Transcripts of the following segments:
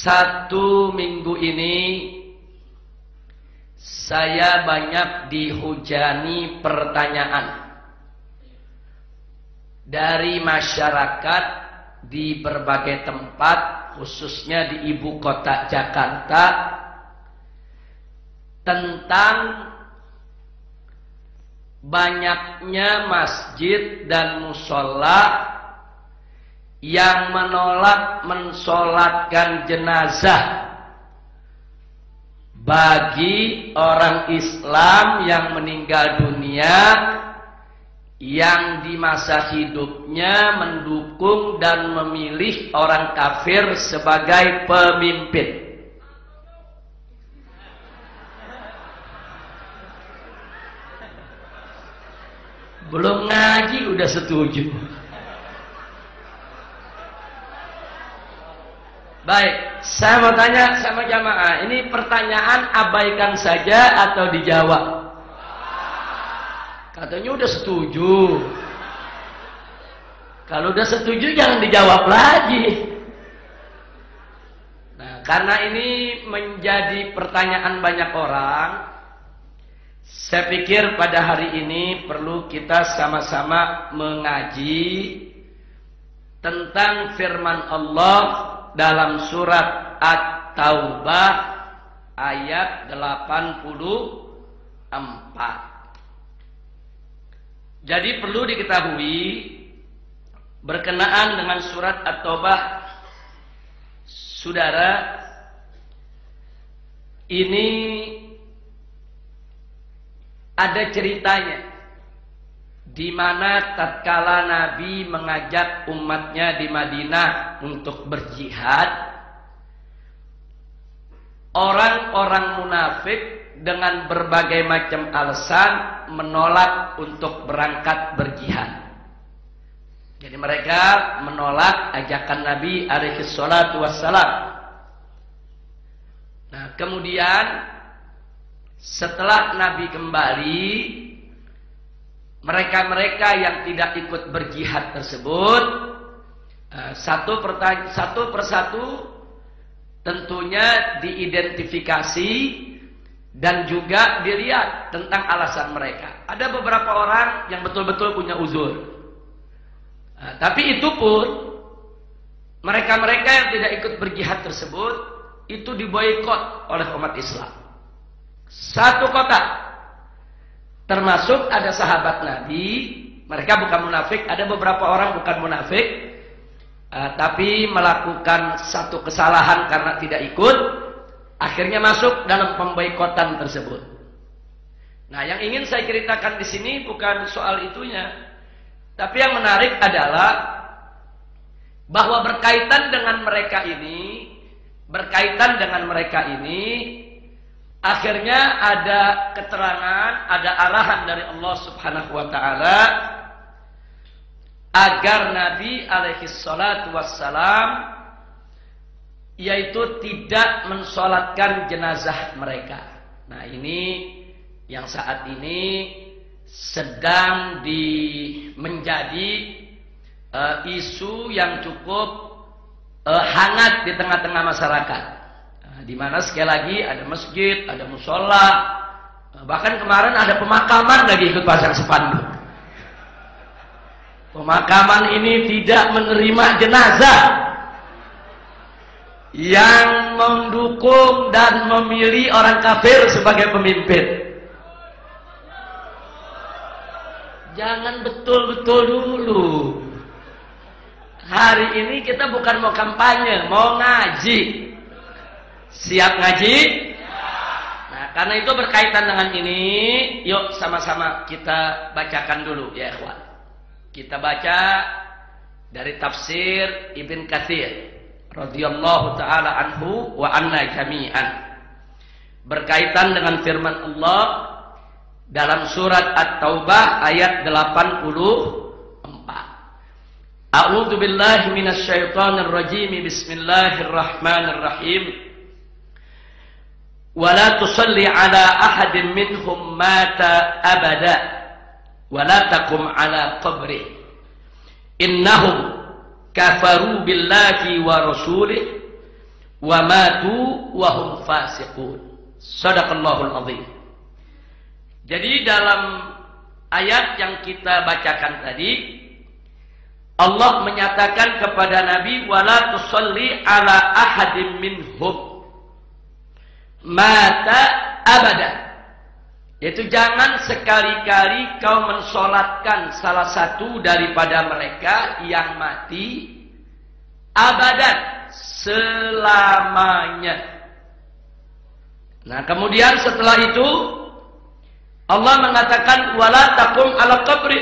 Satu minggu ini saya banyak dihujani pertanyaan dari masyarakat di berbagai tempat, khususnya di ibu kota Jakarta, tentang banyaknya masjid dan musola yang menolak mensolatkan jenazah bagi orang Islam yang meninggal dunia yang di masa hidupnya mendukung dan memilih orang kafir sebagai pemimpin. Belum ngaji udah setuju. Baik, saya mau tanya sama jamaah, ini pertanyaan abaikan saja atau dijawab? Katanya udah setuju. Kalau udah setuju jangan dijawab lagi. Nah, karena ini menjadi pertanyaan banyak orang, saya pikir pada hari ini perlu kita sama-sama mengaji tentang firman Allah dalam surat At-Taubah ayat 84. Jadi perlu diketahui berkenaan dengan surat At-Taubah, saudara, ini ada ceritanya di mana tatkala Nabi mengajak umatnya di Madinah untuk berjihad, orang-orang munafik dengan berbagai macam alasan menolak untuk berangkat berjihad. Jadi mereka menolak ajakan Nabi alaihi salatu wassalam. Nah, kemudian setelah Nabi kembali, mereka-mereka yang tidak ikut berjihad tersebut satu persatu tentunya diidentifikasi dan juga dilihat tentang alasan mereka. Ada beberapa orang yang betul-betul punya uzur. Tapi itu pun mereka-mereka yang tidak ikut berjihad tersebut itu diboikot oleh umat Islam. Satu kota, termasuk ada sahabat Nabi, mereka bukan munafik, ada beberapa orang bukan munafik, tapi melakukan satu kesalahan karena tidak ikut, akhirnya masuk dalam pemboikotan tersebut. Nah, yang ingin saya ceritakan di sini bukan soal itunya, tapi yang menarik adalah bahwa berkaitan dengan mereka ini, akhirnya ada keterangan, ada arahan dari Allah Subhanahu wa taala agar Nabi alaihi salatu wassalam yaitu tidak mensolatkan jenazah mereka. Nah, ini yang saat ini sedang menjadi isu yang cukup hangat di tengah-tengah masyarakat. Di mana sekali lagi ada masjid, ada musola, bahkan kemarin ada pemakaman lagi ikut pasang spanduk. Pemakaman ini tidak menerima jenazah yang mendukung dan memilih orang kafir sebagai pemimpin. Jangan betul-betul dulu. Hari ini kita bukan mau kampanye, mau ngaji. Siap ngaji? Nah, karena itu berkaitan dengan ini, yuk sama-sama kita bacakan dulu ya ikhwan. Kita baca dari tafsir Ibn Katsir radhiyallahu taala anhu wa anna jami'an. Berkaitan dengan firman Allah dalam surat At-Taubah ayat 84. A'udzu billahi minasyaitonir rajim. Bismillahirrahmanirrahim. ولا تصلي على أحد منهم مات أبدا ولا تقم على قبره إنهم كفروا بالله ورسوله wa matu wa hum fasiqun. Shadaqallahul azim. Jadi dalam ayat yang kita bacakan tadi, Allah menyatakan kepada Nabi, wala tusalli ala ahadim minhum mata abada. Yaitu jangan sekali-kali kau mensolatkan salah satu daripada mereka yang mati abadan, selamanya. Nah, kemudian setelah itu Allah mengatakan wala taqum ala qabri,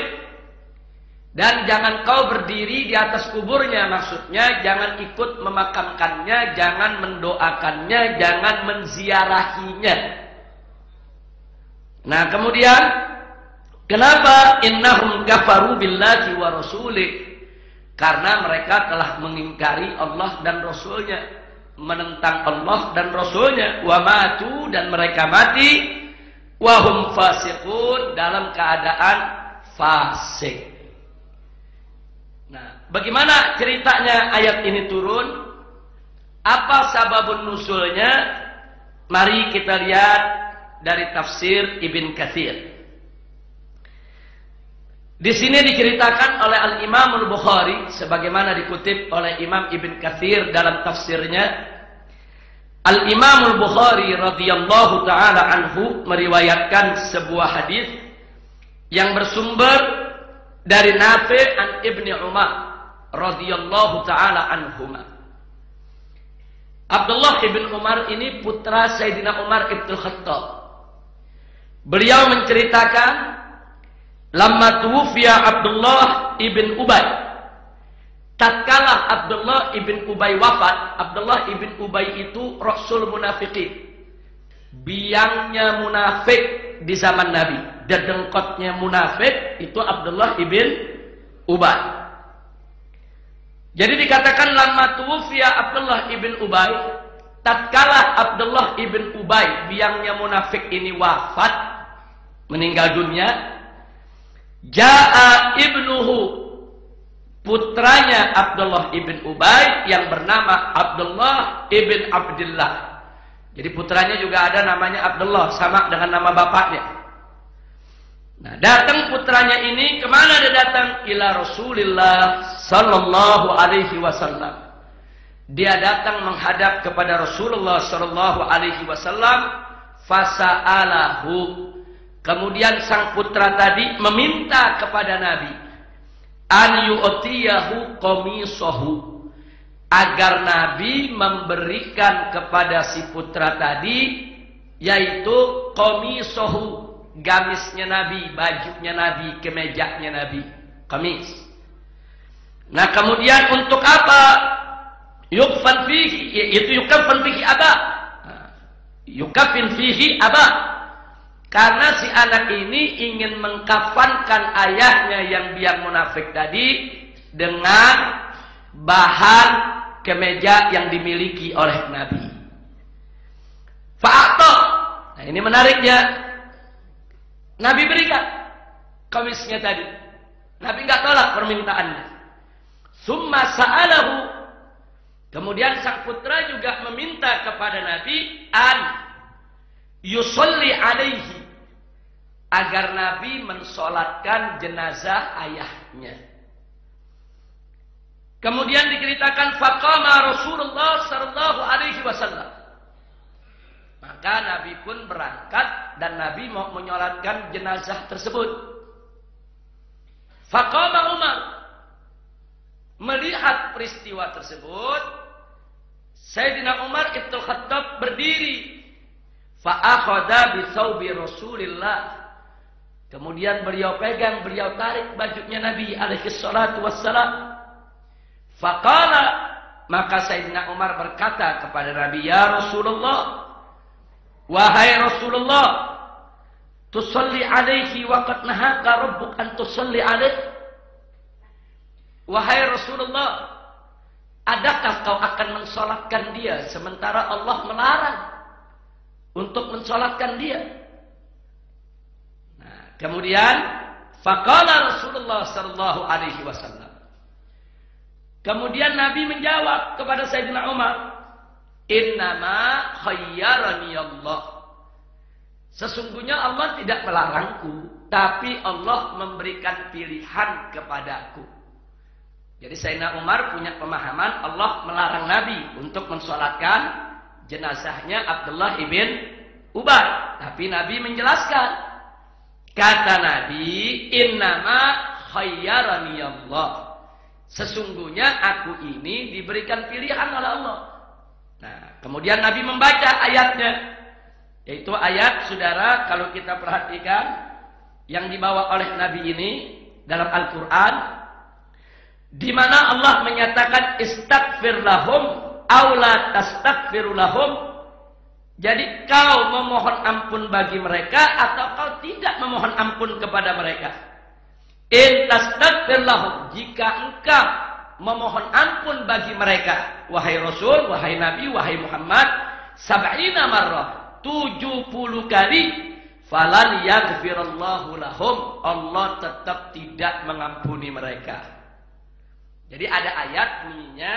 dan jangan kau berdiri di atas kuburnya. Maksudnya jangan ikut memakamkannya, jangan mendoakannya, jangan menziarahinya. Nah, kemudian kenapa innahum kafaru billahi wa rasulih? Karena mereka telah mengingkari Allah dan Rasulnya, menentang Allah dan Rasulnya. Wa matu, dan mereka mati, wa hum fasiqun, dalam keadaan fasik. Nah, bagaimana ceritanya ayat ini turun? Apa sababun nusulnya? Mari kita lihat dari tafsir Ibn Katsir. Di sini diceritakan oleh Al-Imam Al-Bukhari sebagaimana dikutip oleh Imam Ibn Katsir dalam tafsirnya. Al-Imam Al-Bukhari radhiyallahu taala anhu meriwayatkan sebuah hadis yang bersumber dari Nafi' an Ibni Umar radhiyallahu taala anhuma. Abdullah ibn Umar ini putra Sayyidina Umar ibn Khattab. Beliau menceritakan, lamma tuwfiya Abdullah ibn Ubay, tatkala Abdullah ibn Ubay wafat. Abdullah ibn Ubay itu rasul munafiqin, biangnya munafik di zaman Nabi, dedengkotnya munafik itu Abdullah ibn Ubay. Jadi dikatakan lamma tuwfiya Abdullah ibn Ubay, tatkala Abdullah ibn Ubay biangnya munafik ini wafat, meninggal dunia, jaa ibnuhu, putranya Abdullah ibn Ubay yang bernama Abdullah ibn Abdullah. Jadi putranya juga ada namanya Abdullah, sama dengan nama bapaknya. Nah, datang putranya ini, kemana dia datang? Ila Rasulillah sallallahu alaihi wasallam. Dia datang menghadap kepada Rasulullah sallallahu alaihi wasallam. Fasa'alahu. Kemudian sang putra tadi meminta kepada Nabi an yu'tiyahu qamisahu, agar Nabi memberikan kepada si putra tadi, yaitu qamisahu, gamisnya Nabi, bajunya Nabi, kemejanya Nabi, qamis. Nah, kemudian untuk apa? Yukfan fihi, yaitu yukafan fihi aba. Yukafin fihi aba. Karena si anak ini ingin mengkafankan ayahnya yang biang munafik tadi dengan bahan kemeja yang dimiliki oleh Nabi. Fa'ata. Nah, ini menariknya. Nabi berikan kamisnya tadi. Nabi enggak tolak permintaannya. Summa sa'alahu. Kemudian sang putra juga meminta kepada Nabi an yusolli alaihi, agar Nabi mensolatkan jenazah ayahnya. Kemudian diceritakan faqama Rasulullah sallallahu alaihi wasallam. Maka Nabi pun berangkat dan Nabi mau menyolatkan jenazah tersebut. Faqama Umar, melihat peristiwa tersebut, Sayyidina Umar ibn Khattab berdiri. Fa'akhadha bi thawbi Rasulillah. Kemudian beliau pegang, beliau tarik bajunya Nabi alaihi salatu wassalam. Faqala, maka Sayyidina Umar berkata kepada Nabi, ya Rasulullah, wahai Rasulullah, tusalli alaihi wa qad nahaka rabbuk an tusalli alaihi. Wahai Rasulullah, adakah kau akan mensolatkan dia sementara Allah melarang untuk mensolatkan dia? Nah, kemudian faqala Rasulullah sallallahu alaihi wasallam. Kemudian Nabi menjawab kepada Sayyidina Umar, Innama khayyarani Allah. Sesungguhnya Allah tidak melarangku, tapi Allah memberikan pilihan kepadaku. Jadi Sayyidina Umar punya pemahaman Allah melarang Nabi untuk mensolatkan jenazahnya Abdullah ibn Ubay. Tapi Nabi menjelaskan. Kata Nabi, innama khayyarani Allah. Sesungguhnya aku ini diberikan pilihan oleh Allah. Nah, kemudian Nabi membaca ayatnya. Yaitu ayat, saudara, kalau kita perhatikan yang dibawa oleh Nabi ini dalam Al-Quran, di mana Allah menyatakan istaghfir lahum aw la tastaghfir lahum. Jadi kau memohon ampun bagi mereka atau kau tidak memohon ampun kepada mereka. In tastaghfir lahum, jika engkau memohon ampun bagi mereka, wahai Rasul, wahai Nabi, wahai Muhammad, 70 marrah, 70 kali, falan yaghfirallahu lahum, Allah tetap tidak mengampuni mereka. Jadi ada ayat bunyinya,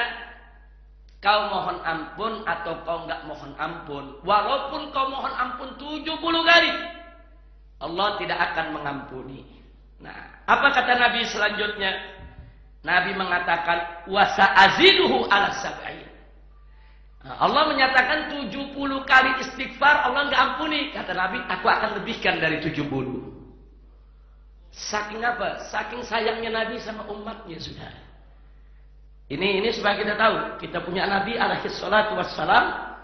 kau mohon ampun atau kau enggak mohon ampun, walaupun kau mohon ampun 70 kali, Allah tidak akan mengampuni. Nah, apa kata Nabi selanjutnya? Nabi mengatakan wasa aziduhu ala sab'in. Allah menyatakan 70 kali istighfar Allah enggak ampuni. Kata Nabi, aku akan lebihkan dari 70. Saking apa? Saking sayangnya Nabi sama umatnya, sudah. Ini supaya kita tahu, kita punya Nabi alaihi salatu wassalam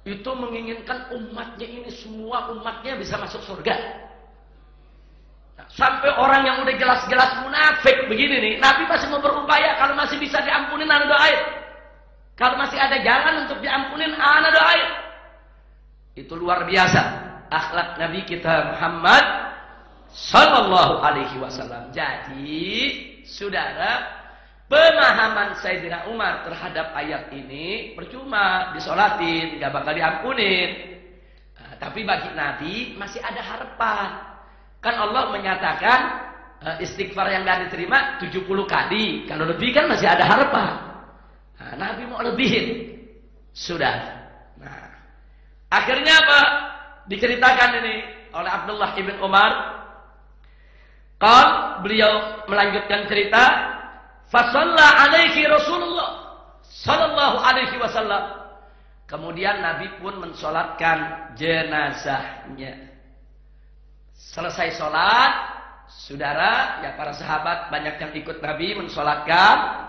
itu menginginkan umatnya ini, semua umatnya bisa masuk surga. Nah, sampai orang yang udah jelas-jelas munafik begini nih, Nabi masih mau berupaya kalau masih bisa diampunin, ana doain. Kalau masih ada jalan untuk diampunin, ana doain. Itu luar biasa akhlak Nabi kita Muhammad sallallahu alaihi wasallam. Jadi, saudara, pemahaman Sayyidina Umar terhadap ayat ini percuma disolatin, gak bakal diampunin. Nah, tapi bagi Nabi masih ada harapan. Kan Allah menyatakan istighfar yang gak diterima 70 kali. Kalau lebih kan masih ada harapan. Nah, Nabi mau lebihin. Sudah. Nah, akhirnya apa? Diceritakan ini oleh Abdullah ibn Umar. Beliau melanjutkan cerita. Fasalla alaihi Rasulullah sallallahu alaihi wasallam. Kemudian Nabi pun mensolatkan jenazahnya. Selesai solat, saudara, ya para sahabat banyak yang ikut Nabi mensolatkan.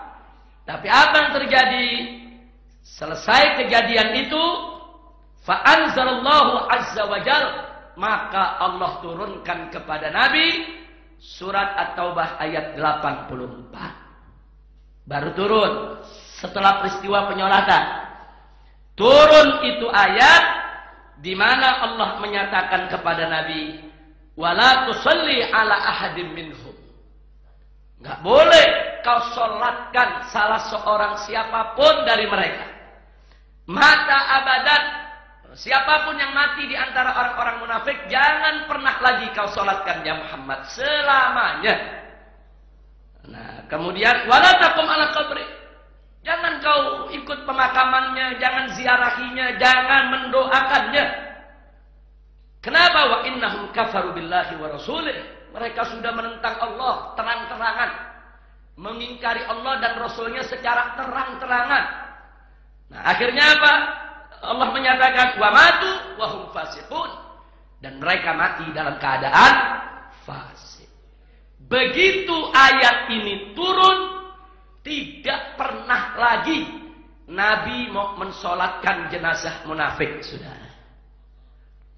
Tapi apa yang terjadi? Selesai kejadian itu, fa anzalallahu azza wa jalla, maka Allah turunkan kepada Nabi surat At-Taubah ayat 84. Baru turun setelah peristiwa penyolatan. Turun itu ayat di mana Allah menyatakan kepada Nabi, wala tusalli ala ahadin minhum. Enggak boleh kau solatkan salah seorang siapapun dari mereka. Mata abadan, siapapun yang mati di antara orang-orang munafik, jangan pernah lagi kau solatkan ya Muhammad selamanya. Nah, kemudian wala taqum ala qabri. Jangan kau ikut pemakamannya, jangan ziarahinya, jangan mendoakannya. Kenapa? Wa innahum kafaru billahi wa rasulih. Mereka sudah menentang Allah terang-terangan, mengingkari Allah dan Rasulnya secara terang-terangan. Nah, akhirnya apa? Allah menyatakan wa matu wa hum fasiqun, dan mereka mati dalam keadaan fasik. Begitu ayat ini turun, tidak pernah lagi Nabi mau mensolatkan jenazah munafik, saudara.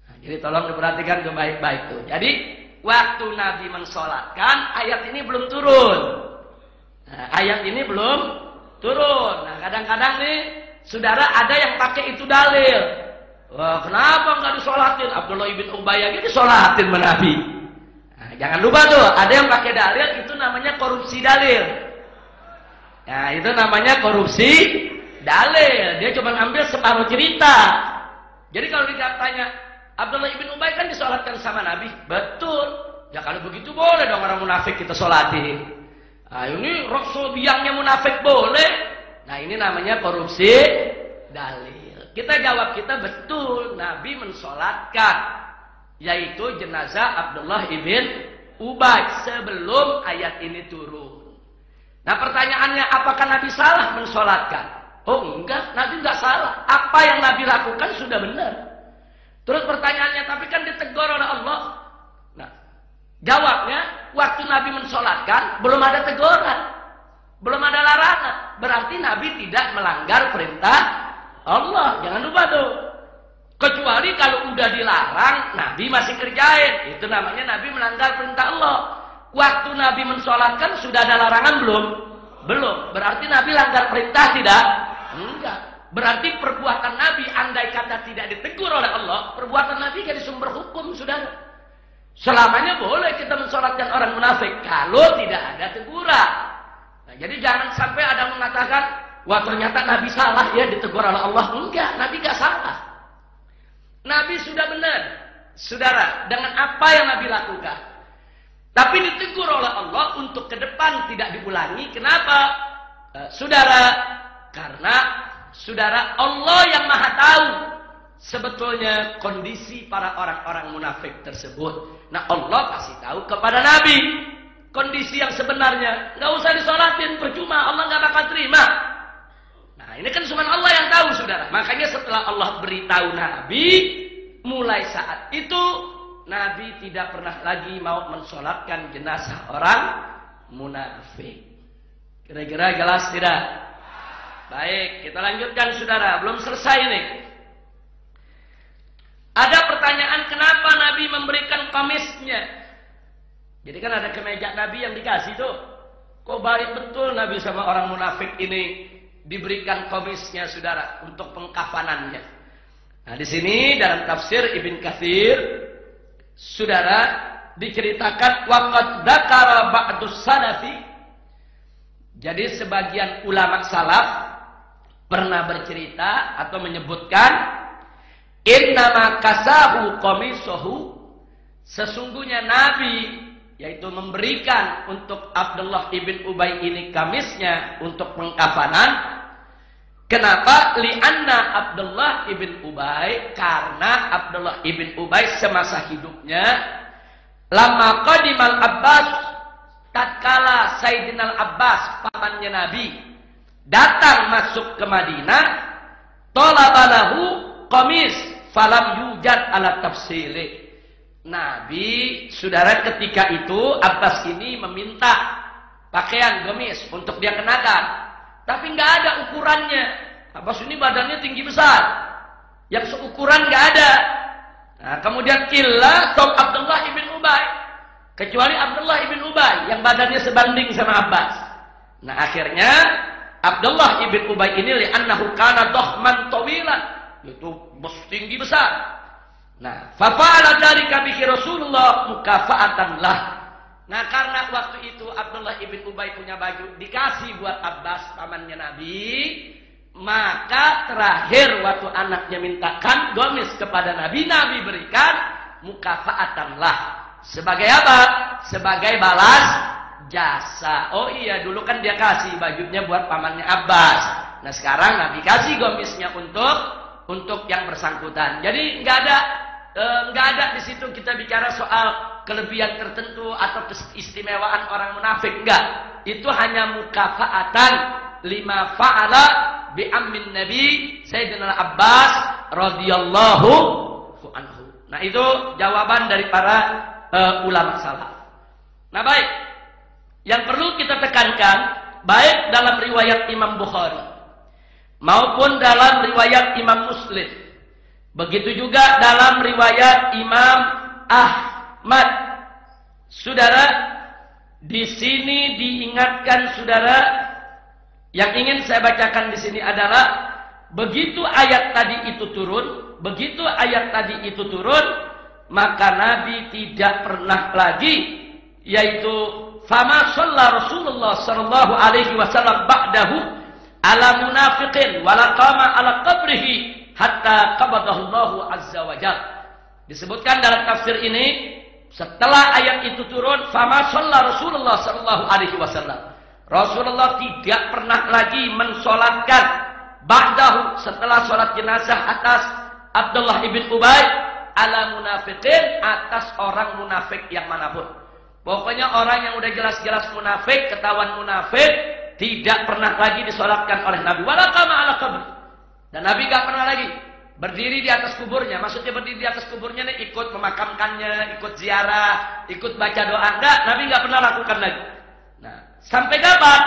Nah, jadi tolong diperhatikan baik-baik tuh. Jadi waktu Nabi mensolatkan, ayat ini belum turun. Nah, ayat ini belum turun. Nah, kadang-kadang nih, saudara, ada yang pakai itu dalil. Wah, kenapa nggak disolatin? Abdullah ibn Ubay ini disolatin sama Nabi. Nah, jangan lupa tuh, ada yang pakai dalil, itu namanya korupsi dalil. Nah, itu namanya korupsi dalil. Dia cuma ambil separuh cerita. Jadi kalau ditanya, Abdullah ibn Ubay kan disolatkan sama Nabi. Betul. Ya kalau begitu boleh dong orang munafik kita solatin. Nah, ini Rasul biangnya munafik boleh. Nah, ini namanya korupsi dalil. Kita jawab, kita betul Nabi mensolatkan, yaitu jenazah Abdullah ibn Ubay sebelum ayat ini turun. Nah pertanyaannya, apakah Nabi salah mensolatkan? Oh enggak, Nabi enggak salah. Apa yang Nabi lakukan sudah benar. Terus pertanyaannya, tapi kan ditegur oleh Allah. Nah, jawabnya, waktu Nabi mensolatkan belum ada teguran, belum ada larangan. Berarti Nabi tidak melanggar perintah Allah. Jangan lupa tuh. Kecuali kalau udah dilarang, Nabi masih kerjain. Itu namanya Nabi melanggar perintah Allah. Waktu Nabi mensolatkan sudah ada larangan belum? Belum. Berarti Nabi langgar perintah tidak? Enggak. Berarti perbuatan Nabi, andai kata tidak ditegur oleh Allah, perbuatan Nabi jadi sumber hukum, saudara. Selamanya boleh kita mensolatkan orang munafik kalau tidak ada teguran. Nah, jadi jangan sampai ada mengatakan, wah ternyata Nabi salah ya ditegur oleh Allah. Enggak, Nabi enggak salah. Nabi sudah benar, saudara, dengan apa yang Nabi lakukan. Tapi ditegur oleh Allah untuk ke depan tidak diulangi. Kenapa? Saudara, karena saudara, Allah yang maha tahu sebetulnya kondisi para orang-orang munafik tersebut. Nah, Allah kasih tahu kepada Nabi kondisi yang sebenarnya. Nggak usah disolatin, percuma, Allah nggak bakal terima. Nah, ini kan cuma Allah yang tahu, saudara. Makanya setelah Allah beritahu Nabi, mulai saat itu Nabi tidak pernah lagi mau mensolatkan jenazah orang munafik. Kira-kira jelas tidak? Baik, kita lanjutkan, saudara. Belum selesai ini. Ada pertanyaan, kenapa Nabi memberikan kamisnya? Jadi kan ada kemeja Nabi yang dikasih tuh. Kok baik betul Nabi sama orang munafik ini diberikan komisnya, saudara, untuk pengkafanannya. Nah, di sini dalam tafsir Ibn Katsir, saudara, diceritakan waqad dzakara ba'dus salafi. Jadi sebagian ulama salaf pernah bercerita atau menyebutkan, innama kasahu qamisahu, sesungguhnya Nabi yaitu memberikan untuk Abdullah ibn Ubay ini kamisnya untuk pengkafanan. Kenapa? Li'anna Abdullah ibn Ubay, karena Abdullah ibn Ubay semasa hidupnya, lama qadimal Abbas, tatkala Sayyidina Abbas pamannya Nabi datang masuk ke Madinah, talabalahu qamis falam yujad ala tafsili. Nabi, saudara, ketika itu Abbas ini meminta pakaian gamis untuk dia kenakan, tapi nggak ada ukurannya. Abbas ini badannya tinggi besar, yang seukuran nggak ada. Nah, kemudian illa Tom Abdullah ibn Ubay, kecuali Abdullah ibn Ubay yang badannya sebanding sama Abbas. Nah, akhirnya Abdullah ibn Ubay ini li'annahu kana dohman tawilan, itu tinggi besar. Nah, fafa'ala dzalika bihi Rasulullah mukafa'atan lah. Nah, karena waktu itu Abdullah ibn Ubay punya baju dikasih buat Abbas pamannya Nabi, maka terakhir waktu anaknya mintakan gamis kepada Nabi, Nabi berikan mukafa'atan lah. Sebagai apa? Sebagai balas jasa. Oh iya, dulu kan dia kasih bajunya buat pamannya Abbas. Nah, sekarang Nabi kasih gamisnya untuk yang bersangkutan. Jadi nggak ada di situ kita bicara soal kelebihan tertentu atau keistimewaan orang munafik. Enggak. Itu hanya mukafa'atan lima fa'ala bi ammin Nabi Sayyidina Abbas radhiyallahu anhu. Nah, itu jawaban dari para ulama salaf. Nah, baik. Yang perlu kita tekankan, baik dalam riwayat Imam Bukhari maupun dalam riwayat Imam Muslim, begitu juga dalam riwayat Imam Ahmad, saudara, di sini diingatkan, saudara, yang ingin saya bacakan di sini adalah begitu ayat tadi itu turun, maka Nabi tidak pernah lagi, yaitu fama shalla Rasulullah sallallahu alaihi wasallam ba'dahu ala munafiqin wala qama ala qabrihi hatta qabadahu Allah azza wa jalla. Disebutkan dalam tafsir ini, setelah ayat itu turun, fama shalla Rasulullah sallallahu alaihi wasallam, Rasulullah tidak pernah lagi mensolatkan ba'dahu, setelah sholat jenazah atas Abdullah ibn Ubay, ala munafiqin, atas orang munafik yang manapun. Pokoknya orang yang udah jelas-jelas munafik, ketahuan munafik, tidak pernah lagi disolatkan oleh Nabi. Wala qama ala qabri. Dan Nabi gak pernah lagi berdiri di atas kuburnya. Maksudnya berdiri di atas kuburnya nih, ikut memakamkannya, ikut ziarah, ikut baca doa. Enggak, Nabi gak pernah lakukan lagi. Nah, sampai kapan?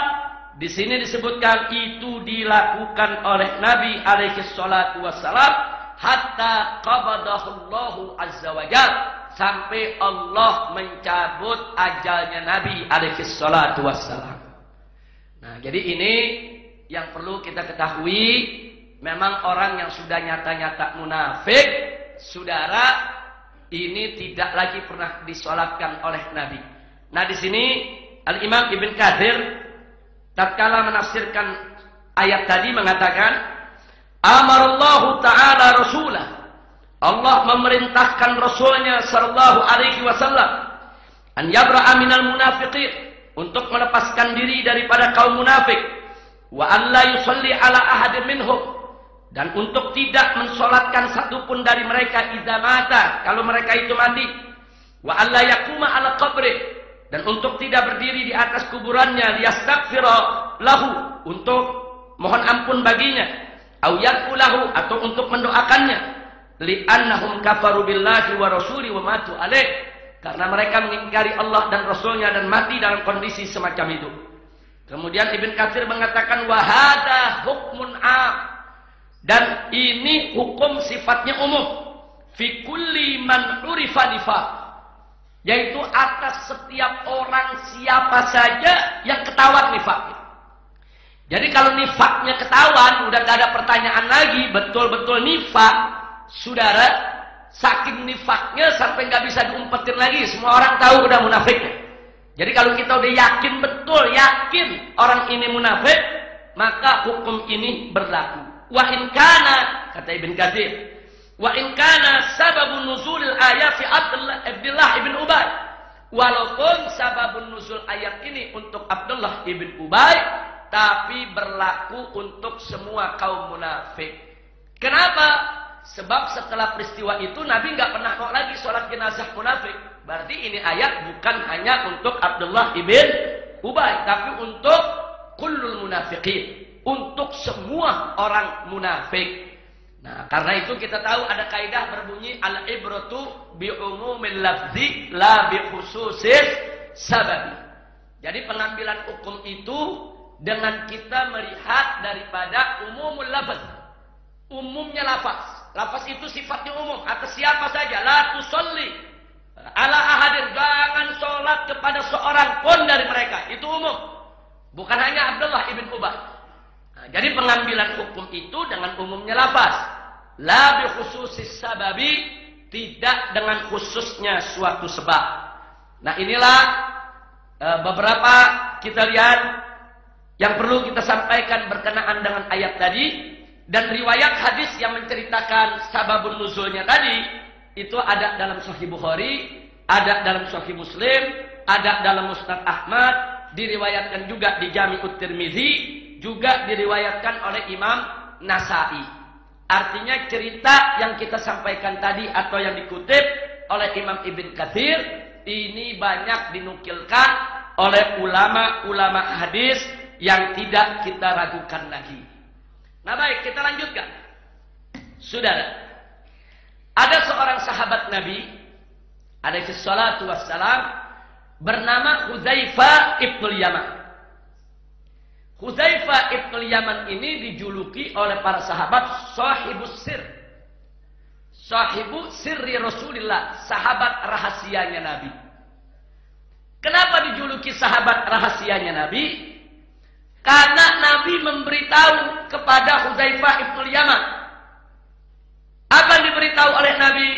Di sini disebutkan itu dilakukan oleh Nabi alaihi salatu wassalam hatta qabadahullahu azza wajalla, sampai Allah mencabut ajalnya Nabi alaihi salatu wassalam. Nah, jadi ini yang perlu kita ketahui. Memang orang yang sudah nyata-nyata munafik, saudara, ini tidak lagi pernah disolatkan oleh Nabi. Nah, di sini Al-Imam Ibn Katsir tatkala menafsirkan ayat tadi mengatakan, amarallahu ta'ala rasulah, Allah memerintahkan Rasulnya sallallahu alaihi wasallam an yabra'a minal munafiqin, untuk melepaskan diri daripada kaum munafik, wa an la yusalli ala ahadin minhum, dan untuk tidak mensolatkan satupun dari mereka idza mata, kalau mereka itu mati, wa alla yaquma ala qabri, dan untuk tidak berdiri di atas kuburannya, liyastaghfira lahu, untuk mohon ampun baginya, au yaqulahu, atau untuk mendoakannya, li'annahum kafaru billahi wa rasuli wa matu alaih, karena mereka mengingkari Allah dan Rasulnya dan mati dalam kondisi semacam itu. Kemudian Ibn Katsir mengatakan wa hadza hukmun 'am, dan ini hukum sifatnya umum, fi kulli man urifa nifaq, yaitu atas setiap orang siapa saja yang ketahuan nifak. Jadi kalau nifaknya ketahuan, udah gak ada pertanyaan lagi, betul-betul nifak, saudara, saking nifaknya sampai gak bisa diumpetin lagi, semua orang tahu udah munafiknya. Jadi kalau kita udah yakin betul, yakin orang ini munafik, maka hukum ini berlaku. Wa in kana, kata Ibn Katsir, wa in kana sababun nuzulil ayat fi Abdullah ibn Ubay, walaupun sababun nuzul ayat ini untuk Abdullah ibn Ubay, tapi berlaku untuk semua kaum munafik. Kenapa? Sebab setelah peristiwa itu Nabi nggak pernah kok lagi sholat jenazah munafik. Berarti ini ayat bukan hanya untuk Abdullah ibn Ubay, tapi untuk kullul munafiqin, untuk semua orang munafik. Nah, karena itu kita tahu ada kaidah berbunyi al-ibratu bi umumil lafzi la bi khususis sababi. Jadi pengambilan hukum itu dengan kita melihat daripada umumul lafaz. Umumnya lafaz. Lafaz itu sifatnya umum atas siapa saja. La tusalli ala ahadin, jangan sholat kepada seorang pun dari mereka. Itu umum. Bukan hanya Abdullah ibn Ubay. Nah, jadi pengambilan hukum itu dengan umumnya lafaz, la bi khususis sababi, tidak dengan khususnya suatu sebab. Nah, inilah beberapa kita lihat yang perlu kita sampaikan berkenaan dengan ayat tadi, dan riwayat hadis yang menceritakan sababun nuzulnya tadi itu ada dalam Sahih Bukhari, ada dalam Sahih Muslim, ada dalam Musnad Ahmad, diriwayatkan juga di Jami'ut Tirmizi, juga diriwayatkan oleh Imam Nasa'i. Artinya cerita yang kita sampaikan tadi atau yang dikutip oleh Imam Ibn Katsir ini banyak dinukilkan oleh ulama-ulama hadis yang tidak kita ragukan lagi. Nah, baik, kita lanjutkan. Saudara, ada seorang sahabat Nabi alaihi salatu wassalam bernama Hudzaifah ibnul Yaman. Hudzaifah ibnul Yaman ini dijuluki oleh para sahabat sahibus sir. Sahibu sirri Rasulillah, sahabat rahasianya Nabi. Kenapa dijuluki sahabat rahasianya Nabi? Karena Nabi memberitahu kepada Hudzaifah ibnul Yaman. Apa yang diberitahu oleh Nabi?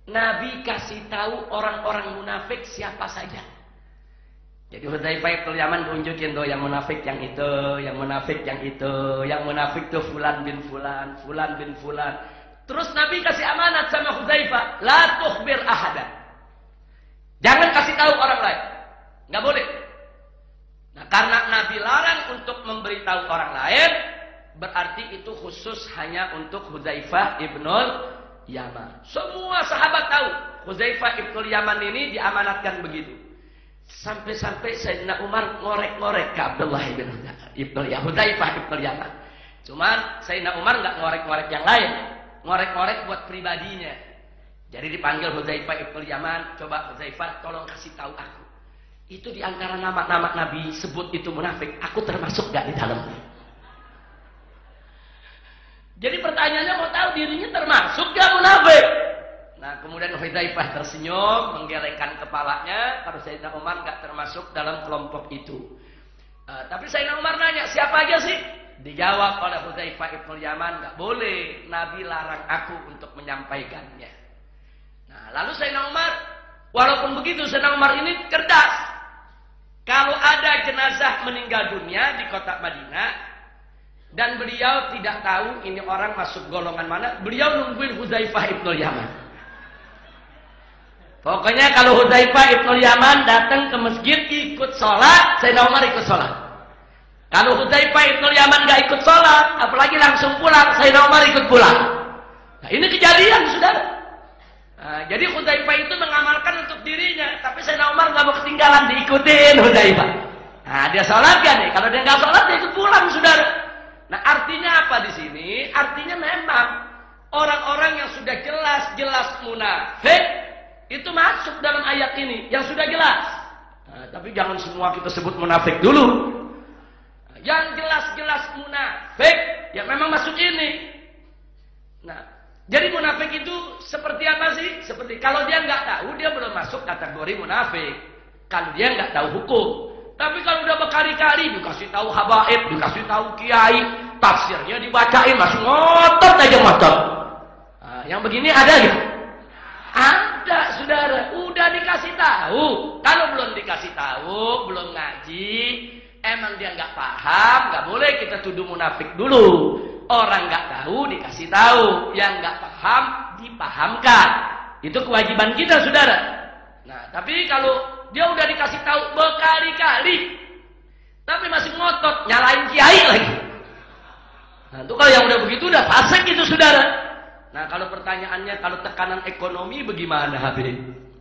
Nabi kasih tahu orang-orang munafik siapa saja. Jadi Hudzaifah ibnul Yaman tunjukin tuh yang munafik yang itu, yang munafik yang itu, yang munafik tuh fulan bin fulan, fulan bin fulan. Terus Nabi kasih amanat sama Hudzaifah, la tukhbir ahadan. Jangan kasih tahu orang lain. Enggak boleh. Nah, karena Nabi larang untuk memberitahu orang lain, berarti itu khusus hanya untuk Hudzaifah ibnul Yaman. Semua sahabat tahu Hudzaifah ibnul Yaman ini diamanatkan begitu. Sampai-sampai Sayyidina Umar ngorek-ngorek ke Abdullah Hudzaifah ibnul Yaman. Cuman Sayyidina Umar nggak ngorek-ngorek yang lain, ngorek-ngorek buat pribadinya. Jadi dipanggil Hudzaifah ibnul Yaman, coba Hudzaifah tolong kasih tahu aku. Itu di antara nama-nama Nabi sebut itu munafik, aku termasuk nggak di dalamnya? Jadi pertanyaannya mau tahu dirinya termasuk gak munafik? Nah kemudian Hudzaifah tersenyum, menggelengkan kepalanya. Kalau Sayyidina Umar gak termasuk dalam kelompok itu. Tapi Sayyidina Umar nanya, siapa aja sih? Dijawab oleh Hudzaifah ibnul Yaman, gak boleh. Nabi larang aku untuk menyampaikannya. Nah lalu Sayyidina Umar, walaupun begitu Sayyidina Umar ini cerdas. Kalau ada jenazah meninggal dunia di kota Madinah, dan beliau tidak tahu ini orang masuk golongan mana, beliau nungguin Hudzaifah ibnul Yaman. Pokoknya kalau Hudzaifah ibnul Yaman datang ke masjid ikut sholat, Sayyidina Umar ikut sholat. Kalau Hudzaifah ibnul Yaman gak ikut sholat, apalagi langsung pulang, Sayyidina Umar ikut pulang. Nah ini kejadian, saudara. Nah, jadi Hudzaifah itu mengamalkan untuk dirinya, tapi Sayyidina Umar gak mau ketinggalan, diikutin Hudzaifah. Nah dia sholat kan nih, kalau dia gak sholat dia ikut pulang, saudara. Nah artinya apa di sini? Artinya memang orang-orang yang sudah jelas-jelas munafik itu masuk dalam ayat ini, yang sudah jelas. Nah, tapi jangan semua kita sebut munafik dulu. Nah, yang jelas-jelas munafik, ya memang masuk ini. Nah, jadi munafik itu seperti apa sih? Seperti kalau dia nggak tahu, dia belum masuk kategori munafik. Kalau dia nggak tahu hukum. Tapi kalau udah berkali-kali dikasih tahu habaib, dikasih tahu kiai, tafsirnya dibacain, masih ngotot aja ngotot. Nah, yang begini ada gitu? Ada, saudara. Udah dikasih tahu. Kalau belum dikasih tahu, belum ngaji, emang dia nggak paham, nggak boleh kita tuduh munafik dulu. Orang nggak tahu dikasih tahu, yang nggak paham dipahamkan. Itu kewajiban kita, saudara. Nah, tapi kalau dia udah dikasih tahu berkali-kali, tapi masih ngotot nyalain kiai lagi. Nah, itu kalau yang udah begitu udah fasik itu, saudara. Nah, kalau pertanyaannya kalau tekanan ekonomi bagaimana, Habib?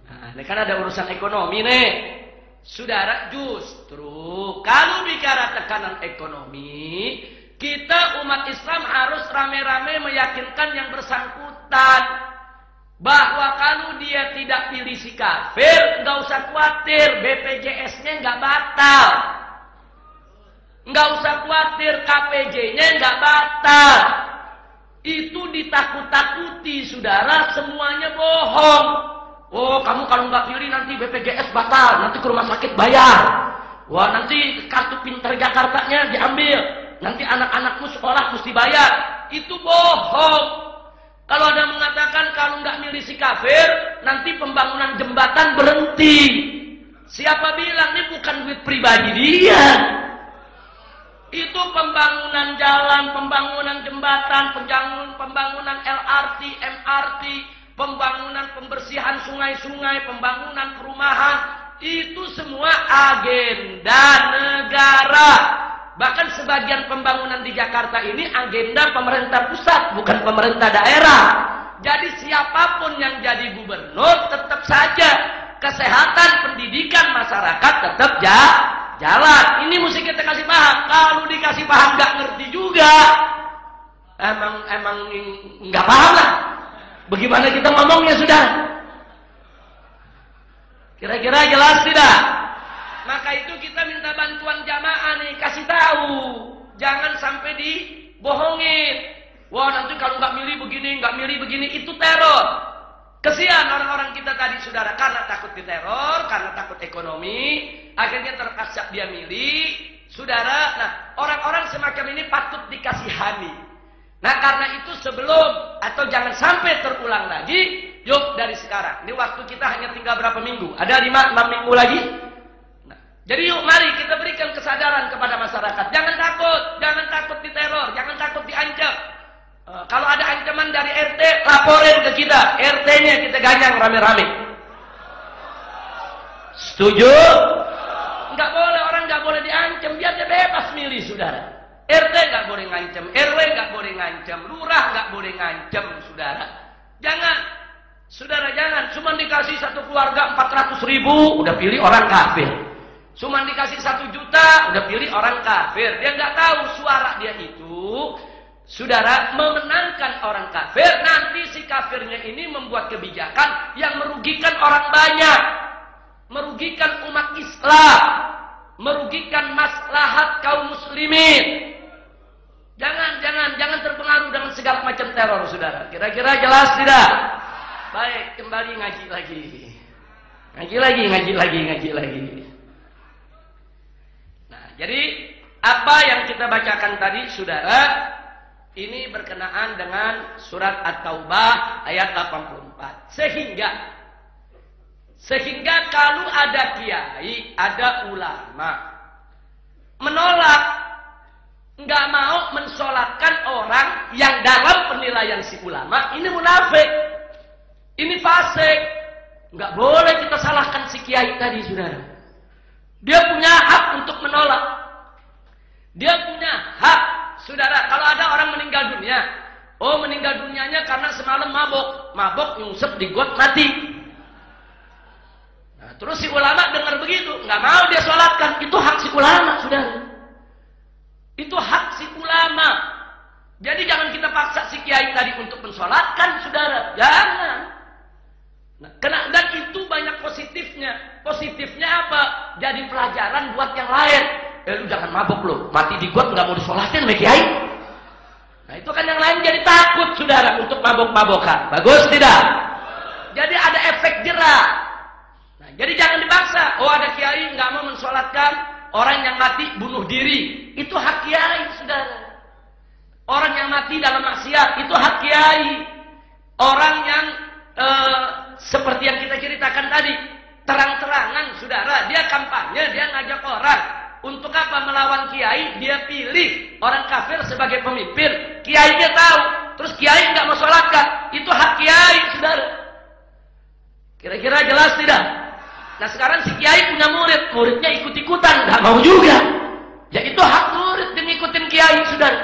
Nah, ini kan ada urusan ekonomi nih. Saudara, justru kalau bicara tekanan ekonomi, kita umat Islam harus rame-rame meyakinkan yang bersangkutan bahwa kalau dia tidak pilih si kafir, nggak usah khawatir, BPJS-nya nggak batal. Nggak usah khawatir, KPJ-nya nggak batal. Itu ditakut-takuti, saudara, semuanya bohong. Oh, kamu kalau nggak pilih nanti BPJS batal, nanti ke rumah sakit bayar. Wah, nanti kartu pintar Jakartanya diambil, nanti anak-anakmu sekolah mesti bayar. Itu bohong. Kalau ada mengatakan kalau nggak milih si kafir, nanti pembangunan jembatan berhenti. Siapa bilang? Ini bukan duit pribadi dia. Itu pembangunan jalan, pembangunan jembatan, pembangunan LRT, MRT, pembangunan pembersihan sungai-sungai, pembangunan perumahan. Itu semua agenda negara. Bahkan sebagian pembangunan di Jakarta ini agenda pemerintah pusat, bukan pemerintah daerah. Jadi siapapun yang jadi gubernur, tetap saja kesehatan, pendidikan masyarakat tetap jalan. Ini mesti kita kasih paham. Kalau dikasih paham nggak ngerti juga, emang nggak paham lah. Bagaimana kita ngomongnya sudah? Kira-kira jelas tidak? Maka itu kita minta bantuan jamaah nih, kasih tahu. Jangan sampai dibohongin. Wah, nanti kalau nggak milih begini, itu teror. Kesian orang-orang kita tadi, saudara, karena takut diteror, karena takut ekonomi, akhirnya terpaksa dia milih. Saudara, nah, orang-orang semacam ini patut dikasihani. Nah, karena itu sebelum atau jangan sampai terulang lagi, yuk dari sekarang. Ini waktu kita hanya tinggal berapa minggu? Ada 5-6 minggu lagi? Jadi yuk mari kita berikan kesadaran kepada masyarakat. Jangan takut diteror, jangan takut diancam. Kalau ada ancaman dari RT, laporin ke kita. RT-nya kita ganyang rame-rame. Setuju? Orang nggak boleh diancam, biar dia bebas milih, saudara. RT nggak boleh ngancam, RW nggak boleh ngancam, lurah nggak boleh ngancam, saudara. Jangan, saudara jangan. Cuma dikasih satu keluarga 400.000, udah pilih orang kafir. Cuma dikasih 1 juta, udah pilih orang kafir. Dia nggak tahu suara dia itu, saudara, memenangkan orang kafir. Nanti si kafirnya ini membuat kebijakan yang merugikan orang banyak, merugikan umat Islam, merugikan maslahat kaum muslimin. Jangan terpengaruh dengan segala macam teror, saudara. Kira-kira jelas tidak? Baik, kembali ngaji lagi. Ngaji lagi. Nah, jadi apa yang kita bacakan tadi, saudara, ini berkenaan dengan surat At-Taubah ayat 84. Sehingga kalau ada kiai, ada ulama menolak, nggak mau mensolatkan orang yang dalam penilaian si ulama ini munafik, ini fasik, nggak boleh kita salahkan si kiai tadi, saudara. Dia punya hak untuk menolak. Dia punya hak, saudara. Kalau ada orang meninggal dunia, meninggal dunianya karena semalam mabok nyungsep di got mati. Nah, terus si ulama dengar begitu, nggak mau dia sholatkan. Itu hak si ulama, saudara. Itu hak si ulama. Jadi jangan kita paksa si kiai tadi untuk mensolatkan, saudara. Jangan. Nah, dan itu banyak positifnya. Positifnya apa? Jadi pelajaran buat yang lain. Lu jangan mabok lu. Mati di got nggak mau disolatin sama kiai. Nah, itu kan yang lain jadi takut, saudara, untuk mabok-mabokan. Bagus tidak? Jadi ada efek jerah. Nah, jadi jangan dipaksa. Ada kiai nggak mau mensolatkan orang yang mati bunuh diri. Itu hak kiai, saudara. Orang yang mati dalam maksiat, itu hak kiai. Orang yang seperti yang kita ceritakan tadi, terang-terangan, saudara, dia kampanye, dia ngajak orang. Untuk apa? Melawan kiai, dia pilih orang kafir sebagai pemimpin. Kiai dia tahu, terus kiai nggak mau sholatkan. Itu hak kiai, saudara. Kira-kira jelas tidak? Nah, sekarang si kiai punya murid, muridnya ikut-ikutan, nggak mau juga. Ya itu hak murid yang ngikutin kiai, saudara.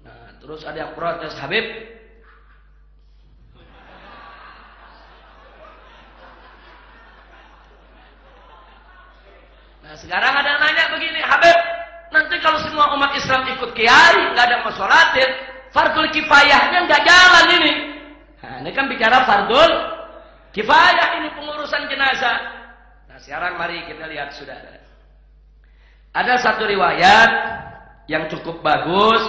Nah, terus ada yang protes, Habib. Nah, sekarang ada yang nanya begini, Habib, nanti kalau semua umat Islam ikut kiai, nggak ada yang mau sholatin, fardul kifayahnya nggak jalan ini. Nah, ini kan bicara fardul kifayah, ini pengurusan jenazah. Nah, sekarang mari kita lihat, saudara. Ada satu riwayat yang cukup bagus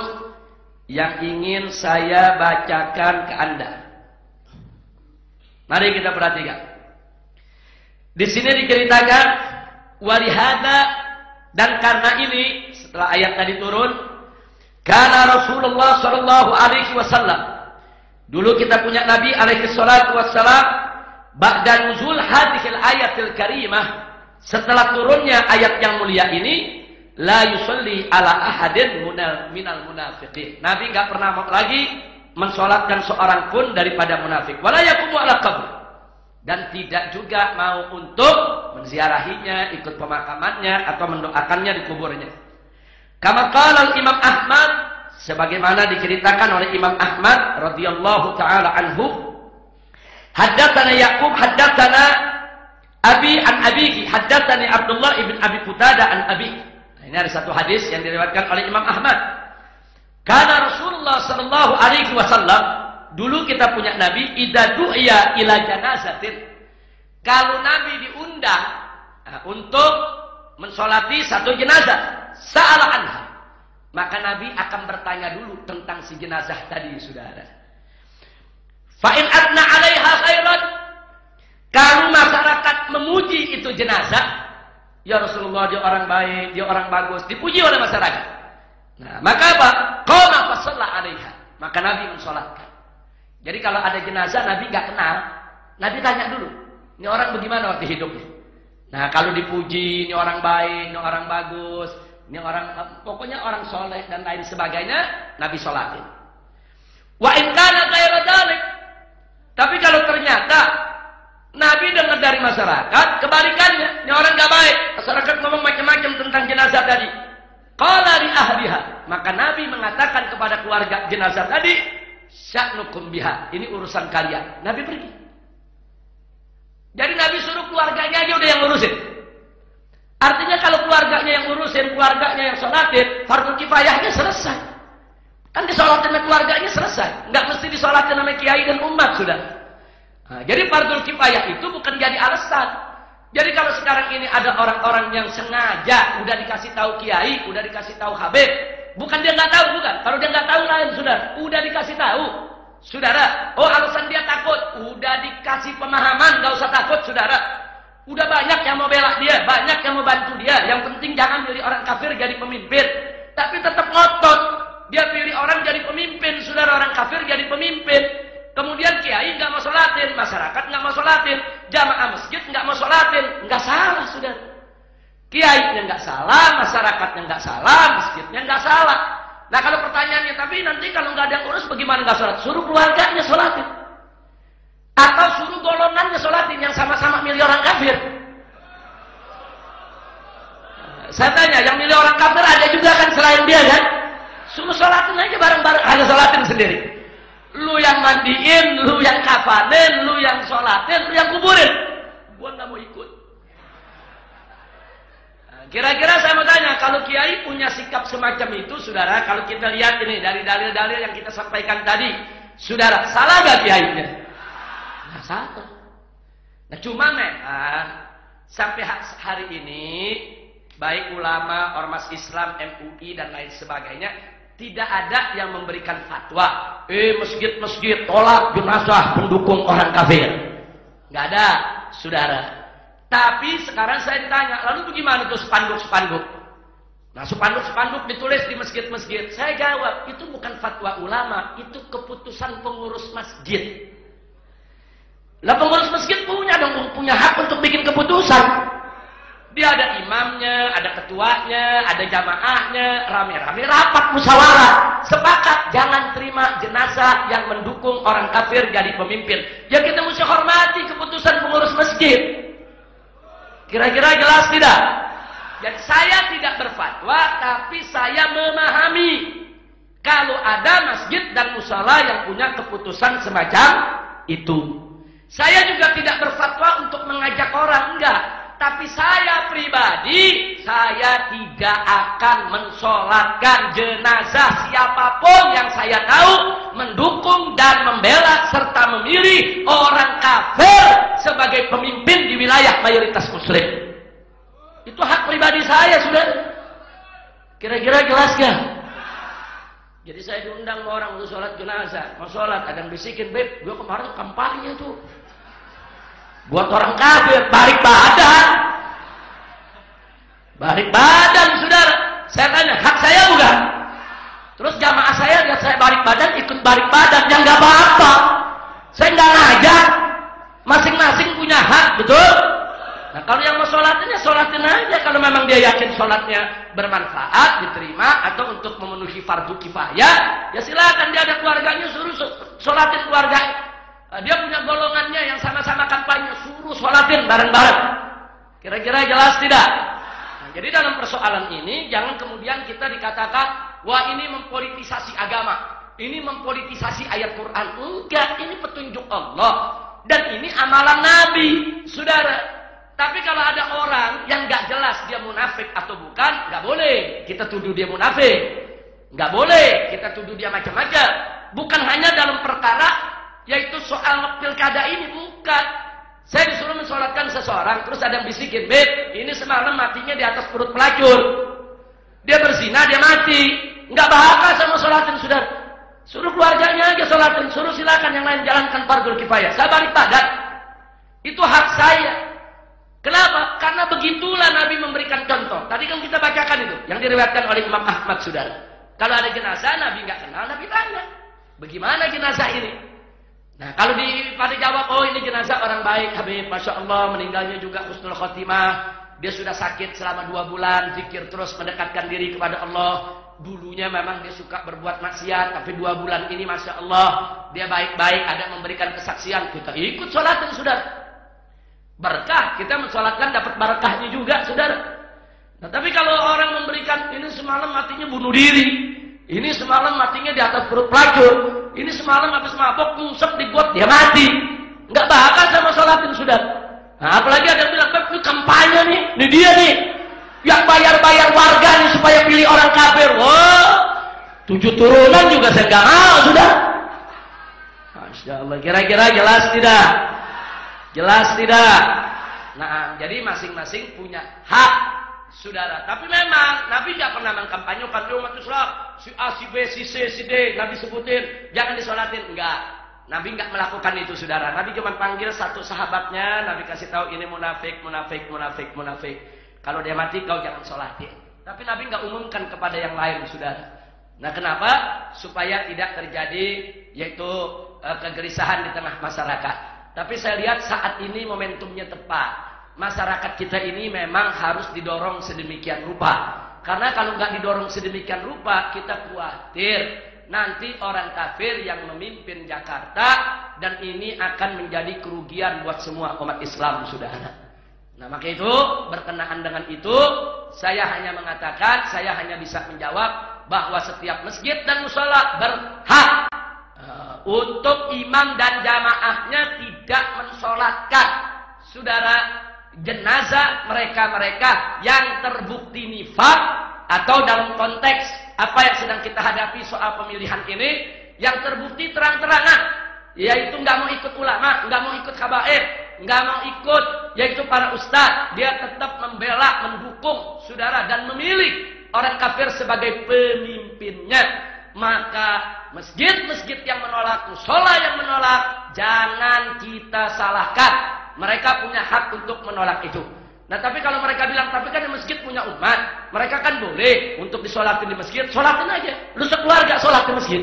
yang ingin saya bacakan ke Anda. Mari kita perhatikan. Di sini diceritakan walihada, dan karena ini setelah ayat tadi turun, karena Rasulullah sallallahu alaihi wasallam, dulu kita punya Nabi alaihi salatu wasallam, ba'da nuzul hadhil ayatil karimah, setelah turunnya ayat yang mulia ini, la yusalli ala ahadin minal munafiqin. Nabi enggak pernah lagi mensolatkan seorang pun daripada munafik. Wala yaqumu ala qabr, dan tidak juga mau untuk menziarahinya, ikut pemakamannya atau mendoakannya di kuburnya. Kama qala Imam Ahmad, sebagaimana diceritakan oleh Imam Ahmad radhiyallahu taala anhu, haddatsana Yaqub haddatsana Abi an Abihi haddatsani Abdullah ibn Abi Qutadah an Abi. Nah, ini ada satu hadis yang diriwayatkan oleh Imam Ahmad. Karena Rasulullah sallallahu alaihi wasallam, dulu kita punya Nabi, idza du'iya ila janazatin, kalau Nabi diundang untuk mensolati satu jenazah, sa'ala anha, maka Nabi akan bertanya dulu tentang si jenazah tadi, saudara. Fa in adna 'alaiha khairan, kalau masyarakat memuji itu jenazah, ya Rasulullah dia orang baik, dia orang bagus, dipuji oleh masyarakat. Nah, maka apa? Qama fa shalla 'alaiha, maka Nabi mensolatkan. Jadi kalau ada jenazah Nabi nggak kenal, Nabi tanya dulu, ini orang bagaimana waktu hidupnya. Nah, kalau dipuji, ini orang baik, ini orang bagus, ini orang, pokoknya orang soleh dan lain sebagainya, Nabi sholatin. Wa in kana ghairu dzalik, tapi kalau ternyata Nabi dengar dari masyarakat kebalikannya, ini orang nggak baik, masyarakat ngomong macam-macam tentang jenazah tadi. Qala li ahliha, kepada keluarga jenazah tadi, sya'nukum biha, ini urusan kalian. Nabi pergi. Jadi Nabi suruh keluarganya aja udah yang ngurusin. Artinya kalau keluarganya yang ngurusin, keluarganya yang sholatin, fardhu kifayahnya selesai. Kan disolatin sama keluarganya selesai. Nggak mesti disolatin sama kiai dan umat sudah. Nah, jadi fardhu kifayah itu bukan jadi alasan. Jadi kalau sekarang ini ada orang-orang yang sengaja udah dikasih tahu kiai, udah dikasih tahu habib, bukan dia nggak tahu, bukan. Kalau dia nggak tahu lain, saudara. Udah dikasih tahu, saudara. Oh, alasan dia takut, udah dikasih pemahaman, nggak usah takut, saudara. Udah banyak yang mau bela dia, banyak yang mau bantu dia. Yang penting jangan jadi orang kafir jadi pemimpin. Tapi tetap ngotot, dia pilih orang jadi pemimpin, saudara. Orang kafir jadi pemimpin. Kemudian kiai nggak mau sholatin, masyarakat nggak mau sholatin, jamaah masjid nggak mau sholatin, nggak salah, saudara. Kiainya nggak salah, masyarakatnya nggak salah, masjidnya nggak salah. Nah kalau pertanyaannya, tapi nanti kalau nggak ada yang urus, bagaimana nggak sholat? Suruh keluarganya sholatin, atau suruh golongannya sholatin yang sama-sama milih orang kafir. Saya tanya, yang milih orang kafir ada juga kan selain dia kan? Suruh sholatin aja bareng-bareng, hanya sholatin sendiri. Lu yang mandiin, lu yang kafanin, lu yang sholatin, lu yang kuburin. Gua nggak mau ikut. Kira-kira saya mau tanya, kalau kiai punya sikap semacam itu, saudara, kalau kita lihat ini dari dalil-dalil yang kita sampaikan tadi, saudara, salah gak kiainya? Nggak salah. Nah cuma memang sampai hari ini, baik ulama, ormas Islam, MUI dan lain sebagainya, tidak ada yang memberikan fatwa. Masjid-masjid tolak jenazah pendukung orang kafir. Nggak ada, saudara. Tapi sekarang saya ditanya, lalu bagaimana tuh spanduk-spanduk? Nah, spanduk-spanduk ditulis di masjid-masjid. Saya jawab, itu bukan fatwa ulama, itu keputusan pengurus masjid. Lah pengurus masjid punya hak untuk bikin keputusan. Dia ada imamnya, ada ketuanya, ada jamaahnya, rame-rame rapat musyawarah, sepakat jangan terima jenazah yang mendukung orang kafir jadi pemimpin. Ya kita mesti hormati keputusan pengurus masjid. Kira-kira jelas tidak? Jadi saya tidak berfatwa, tapi saya memahami kalau ada masjid dan musala yang punya keputusan semacam itu. Saya juga tidak berfatwa untuk mengajak orang, enggak. Tapi saya pribadi, saya tidak akan mensolatkan jenazah siapapun yang saya tahu mendukung dan membela serta memilih orang kafir sebagai pemimpin di wilayah mayoritas muslim. Itu hak pribadi saya, sudah. Kira-kira jelas gak? Jadi saya diundang sama orang untuk sholat jenazah. Mau sholat, ada yang bisikin, Beb, gue kemarin kampanye tuh. Buat orang kafir, balik badan. Balik badan, saudara. Saya tanya, hak saya bukan? Terus jamaah saya lihat saya balik badan, ikut balik badan. Yang gak apa-apa. Saya nggak ngajak. Masing-masing punya hak, betul? Nah kalau yang mau sholatin, ya sholatin aja. Kalau memang dia yakin sholatnya bermanfaat, diterima, atau untuk memenuhi fardu kifayah, ya silakan. Dia ada keluarganya, suruh sholatin keluarga. Dia punya golongannya yang sama-sama kampanye, suruh sholatin bareng-bareng. Kira-kira jelas tidak? Nah, jadi dalam persoalan ini jangan kemudian kita dikatakan, wah ini mempolitisasi agama, ini mempolitisasi ayat Quran. Enggak, ini petunjuk Allah dan ini amalan Nabi, saudara. Tapi kalau ada orang yang nggak jelas dia munafik atau bukan, nggak boleh kita tuduh dia munafik, nggak boleh kita tuduh dia macam-macam. Bukan hanya dalam perkara yaitu soal pilkada ini, bukan. Saya disuruh mensolatkan seseorang, terus ada yang bisikin, Beb, ini semalam matinya di atas perut pelacur. Dia berzina, dia mati. Nggak bahaka sama sholatin, saudara. Suruh keluarganya aja sholatin, suruh silakan yang lain jalankan fardhu kifayah. Saya balik badan. Itu hak saya. Kenapa? Karena begitulah Nabi memberikan contoh. Tadi kan kita bacakan itu, yang diriwayatkan oleh Imam Ahmad, saudara. Kalau ada jenazah, Nabi nggak kenal, Nabi tanya, bagaimana jenazah ini? Nah, kalau pada jawab, oh ini jenazah orang baik, Habib, Masya Allah, meninggalnya juga husnul khotimah. Dia sudah sakit selama 2 bulan, zikir terus mendekatkan diri kepada Allah. Dulunya memang dia suka berbuat maksiat, tapi 2 bulan ini Masya Allah, dia baik-baik, ada memberikan kesaksian. Kita ikut sholatin, saudara. Berkah, kita mensolatkan dapat barakahnya juga, saudara. Nah, tapi kalau orang memberikan, ini semalam matinya bunuh diri. Ini semalam matinya di atas perut pelacur. Ini semalam habis mabok ngusap di got dia mati. Nggak bakal sama sholatin sudah. Nah, apalagi ada yang bilang, ini kampanye nih. Ini dia nih. Yang bayar-bayar warga nih supaya pilih orang kafir. Wah, 7 turunan juga saya nggak mau sudah. Masya Allah. Kira-kira jelas tidak? Jelas tidak? Nah, jadi masing-masing punya hak, saudara. Tapi memang Nabi nggak pernah mengkampanyekan umat Islam. Si A, si B, si C, si D, nggak disebutin, jangan disolatin, enggak. Nabi nggak melakukan itu, saudara. Nabi cuma panggil satu sahabatnya, Nabi kasih tahu ini munafik, munafik, munafik, munafik. Kalau dia mati, kau jangan solatin. Tapi Nabi nggak umumkan kepada yang lain, saudara. Nah, kenapa? Supaya tidak terjadi yaitu kegelisahan di tengah masyarakat. Tapi saya lihat saat ini momentumnya tepat. Masyarakat kita ini memang harus didorong sedemikian rupa. Karena kalau nggak didorong sedemikian rupa, kita khawatir nanti orang kafir yang memimpin Jakarta, dan ini akan menjadi kerugian buat semua umat Islam, saudara. Nah, maka itu berkenaan dengan itu, saya hanya mengatakan, saya hanya bisa menjawab bahwa setiap masjid dan mushola berhak untuk imam dan jamaahnya tidak mensolatkan, saudara, jenazah mereka-mereka yang terbukti nifaq, atau dalam konteks apa yang sedang kita hadapi soal pemilihan ini, yang terbukti terang-terangan, yaitu nggak mau ikut ulama, nggak mau ikut habaib, nggak mau ikut yaitu para ustadz, dia tetap membela, mendukung, saudara, dan memilih orang kafir sebagai pemimpinnya. Maka masjid-masjid yang menolak, mushola yang menolak, jangan kita salahkan. Mereka punya hak untuk menolak itu. Nah, tapi kalau mereka bilang, tapi kan di masjid punya umat, mereka kan boleh untuk disolatin di masjid, solatin aja. Lu sekeluarga sholat di masjid.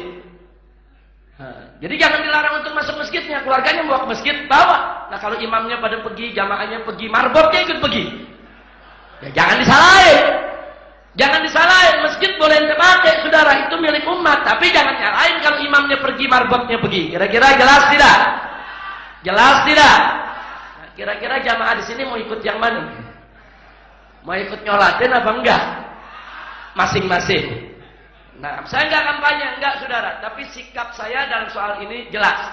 Jadi jangan dilarang untuk masuk masjidnya, keluarganya bawa ke masjid, bawa. Nah, kalau imamnya pada pergi, jamaahnya pergi, marbotnya ikut pergi. Ya jangan disalahin. Jangan disalahin, masjid boleh ente pakai, saudara, itu milik umat. Tapi jangan nyalahin kalau imamnya pergi, marbotnya pergi. Kira-kira jelas tidak? Jelas tidak? Nah, kira-kira jamaah di sini mau ikut yang mana? Mau ikut nyolatin apa enggak? Masing-masing. Nah, saya enggak kampanye, enggak, saudara. Tapi sikap saya dalam soal ini jelas.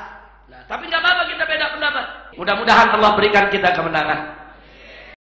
Nah, tapi enggak apa-apa kita beda pendapat. Mudah-mudahan Allah berikan kita kemenangan.